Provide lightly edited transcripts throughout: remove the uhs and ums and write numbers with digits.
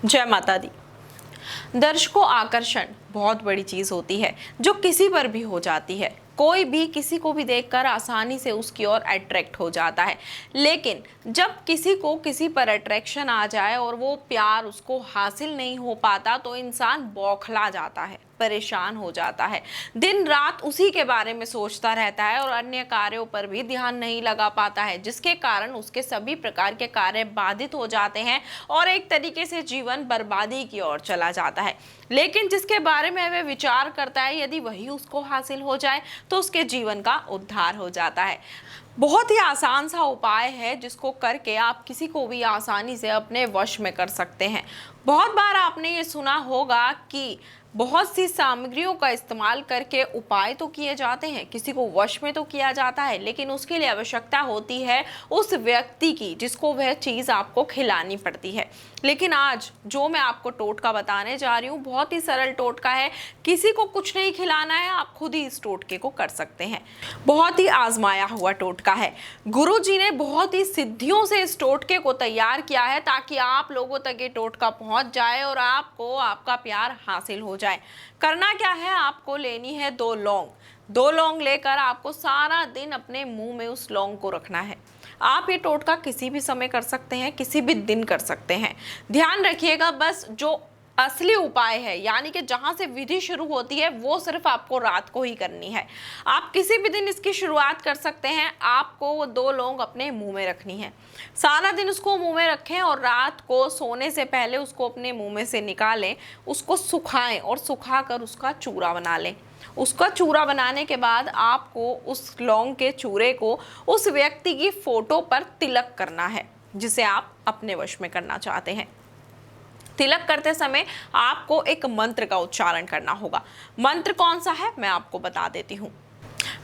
जय माता दी। दर्शकों, आकर्षण बहुत बड़ी चीज होती है जो किसी पर भी हो जाती है। कोई भी किसी को भी देखकर आसानी से उसकी ओर अट्रैक्ट हो जाता है, लेकिन जब किसी को किसी पर अट्रैक्शन आ जाए और वो प्यार उसको हासिल नहीं हो पाता तो इंसान बौखला जाता है, परेशान हो जाता है, दिन रात उसी के बारे में सोचता रहता है और अन्य कार्यों पर भी ध्यान नहीं लगा पाता है, जिसके कारण उसके सभी प्रकार के कार्य बाधित हो जाते हैं और एक तरीके से जीवन बर्बादी की ओर चला जाता है। लेकिन जिसके बारे में वह विचार करता है, यदि वही उसको हासिल हो जाए तो उसके जीवन का उद्धार हो जाता है। बहुत ही आसान सा उपाय है जिसको करके आप किसी को भी आसानी से अपने वश में कर सकते हैं। बहुत बार आपने ये सुना होगा कि बहुत सी सामग्रियों का इस्तेमाल करके उपाय तो किए जाते हैं, किसी को वश में तो किया जाता है, लेकिन उसके लिए आवश्यकता होती है उस व्यक्ति की जिसको वह चीज़ आपको खिलानी पड़ती है। लेकिन आज जो मैं आपको टोटका बताने जा रही हूँ बहुत ही सरल टोटका है। किसी को कुछ नहीं खिलाना है, आप खुद ही इस टोटके को कर सकते हैं। बहुत ही आजमाया हुआ टोटका है। गुरुजी ने बहुत ही सिद्धियों से इस टोटके को तैयार किया है ताकि आप लोगों तक ये टोटका पहुंच जाए और आपको आपका प्यार हासिल हो जाए। करना क्या है, आपको लेनी है 2 लौंग। 2 लौंग लेकर आपको सारा दिन अपने मुंह में उस लौंग को रखना है। आप ये टोटका किसी भी समय कर सकते हैं, किसी भी दिन कर सकते हैं। ध्यान रखिएगा, बस जो असली उपाय है यानी कि जहां से विधि शुरू होती है वो सिर्फ आपको रात को ही करनी है। आप किसी भी दिन इसकी शुरुआत कर सकते हैं। आपको वो 2 लौंग अपने मुंह में रखनी है, सारा दिन उसको मुंह में रखें और रात को सोने से पहले उसको अपने मुंह में से निकालें, उसको सुखाएं और सुखाकर उसका चूरा बना लें। उसका चूरा बनाने के बाद आपको उस लौंग के चूरे को उस व्यक्ति की फोटो पर तिलक करना है जिसे आप अपने वश में करना चाहते हैं। तिलक करते समय आपको एक मंत्र का उच्चारण करना होगा। मंत्र कौन सा है मैं आपको बता देती हूँ।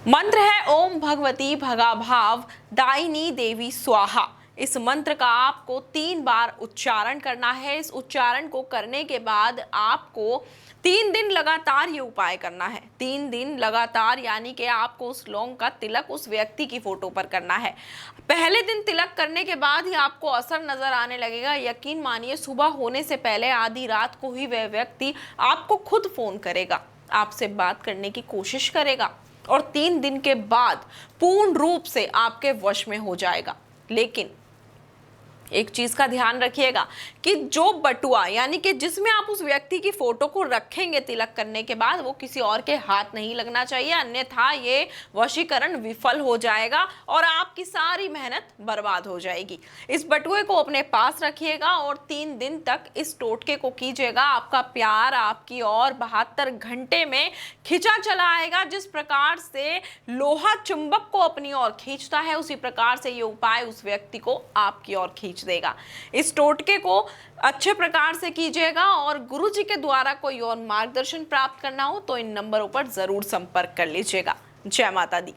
मंत्र है ओम भगवती भगाभाव दायिनी देवी स्वाहा। इस मंत्र का आपको 3 बार उच्चारण करना है। इस उच्चारण को करने के बाद आपको 3 दिन लगातार ये उपाय करना है। 3 दिन लगातार यानी कि आपको उस लौंग का तिलक उस व्यक्ति की फोटो पर करना है। पहले दिन तिलक करने के बाद ही आपको असर नजर आने लगेगा। यकीन मानिए, सुबह होने से पहले आधी रात को ही वह व्यक्ति आपको खुद फोन करेगा, आपसे बात करने की कोशिश करेगा और 3 दिन के बाद पूर्ण रूप से आपके वश में हो जाएगा। लेकिन एक चीज का ध्यान रखिएगा कि जो बटुआ यानी कि जिसमें आप उस व्यक्ति की फोटो को रखेंगे तिलक करने के बाद, वो किसी और के हाथ नहीं लगना चाहिए, अन्यथा ये वशीकरण विफल हो जाएगा और आपकी सारी मेहनत बर्बाद हो जाएगी। इस बटुए को अपने पास रखिएगा और 3 दिन तक इस टोटके को कीजिएगा। आपका प्यार आपकी ओर 72 घंटे में खिंचा चला आएगा। जिस प्रकार से लोहा चुंबक को अपनी ओर खींचता है, उसी प्रकार से ये उपाय उस व्यक्ति को आपकी ओर खींच देगा। इस टोटके को अच्छे प्रकार से कीजिएगा और गुरुजी के द्वारा कोई और मार्गदर्शन प्राप्त करना हो तो इन नंबरों पर जरूर संपर्क कर लीजिएगा। जय माता दी।